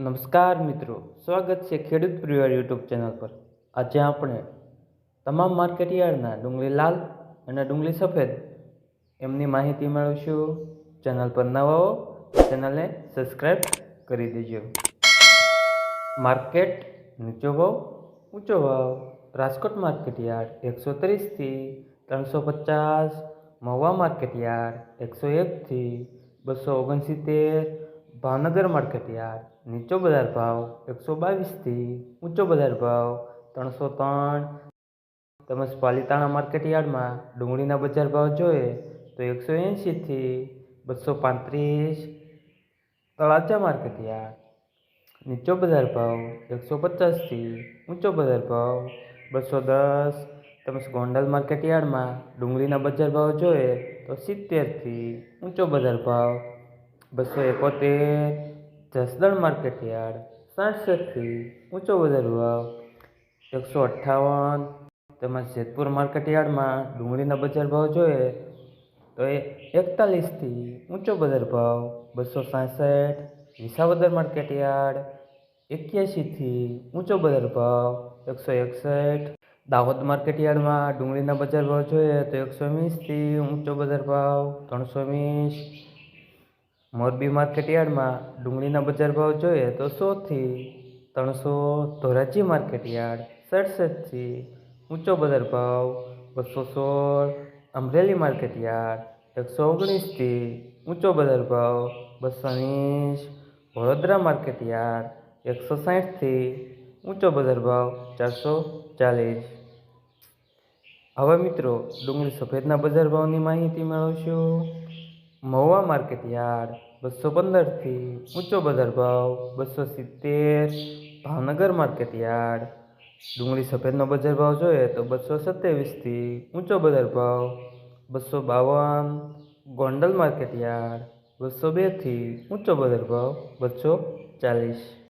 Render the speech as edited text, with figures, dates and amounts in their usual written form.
નમસ્કાર મિત્રો, સ્વાગત છે ખેડૂત પરિવાર યુટ્યુબ ચેનલ પર। આજે આપણે તમામ માર્કેટયાર્ડના ડુંગળી લાલ અને ડુંગળી સફેદ એમની માહિતી મેળવીશું। ચેનલ પર નવા હો ચેનલને સબસ્ક્રાઈબ કરી દેજો। માર્કેટ નીચો ભાવ ઊંચો ભાવ। રાજકોટ માર્કેટયાર્ડ 130 થી 350, મહુવા માર્કેટયાર્ડ 101 થી 269, ભાવનગર માર્કેટયાર્ડ નીચો બજાર ભાવ 122 થી ઊંચો બજાર ભાવ 303। તેમજ પાલિતાણા માર્કેટયાર્ડમાં ડુંગળીના બજાર ભાવ જોઈએ તો 180 થી 235। તળાજા માર્કેટયાર્ડ નીચો બજાર ભાવ 150 થી ઊંચો બજાર ભાવ 210। તેમજ ગોંડલ માર્કેટયાર્ડમાં ડુંગળીના બજાર ભાવ જોઈએ તો 70 થી ઊંચો બજાર ભાવ 271। જસદણ માર્કેટયાર્ડ 67 થી ઊંચો બજાર ભાવ 158। તેમજ જેતપુર માર્કેટયાર્ડમાં ડુંગળીના બજાર ભાવ જોઈએ તો 41 થી ઊંચો બજાર ભાવ 266। વિસાવદર માર્કેટયાર્ડ 81 થી ઊંચો બજાર ભાવ 161। દાહોદ માર્કેટયાર્ડમાં ડુંગળીના બજાર ભાવ જોઈએ તો 120 થી ઊંચો બજાર ભાવ 320। મોરબી માર્કેટયાર્ડમાં ડુંગળીના બજાર ભાવ જોઈએ તો 100 થી 300। ધોરાજી માર્કેટયાર્ડ 67 થી ઊંચો બજાર ભાવ 216। અમરેલી માર્કેટયાર્ડ 119 થી ઊંચો બજાર ભાવ 220। વડોદરા માર્કેટયાર્ડ 160 થી ઊંચો બજાર ભાવ 440। હવે મિત્રો ડુંગળી સફેદના બજાર ભાવની માહિતી મેળવશું। મહુવા માર્કેટયાર્ડ 215 થી ઊંચો બજાર ભાવ 270। ભાવનગર માર્કેટયાર્ડ ડુંગળી સફેદનો બજાર ભાવ જોઈએ તો 227 થી ઊંચો બજાર ભાવ 252। ગોંડલ માર્કેટયાર્ડ 202 થી ઊંચો બજાર ભાવ 240।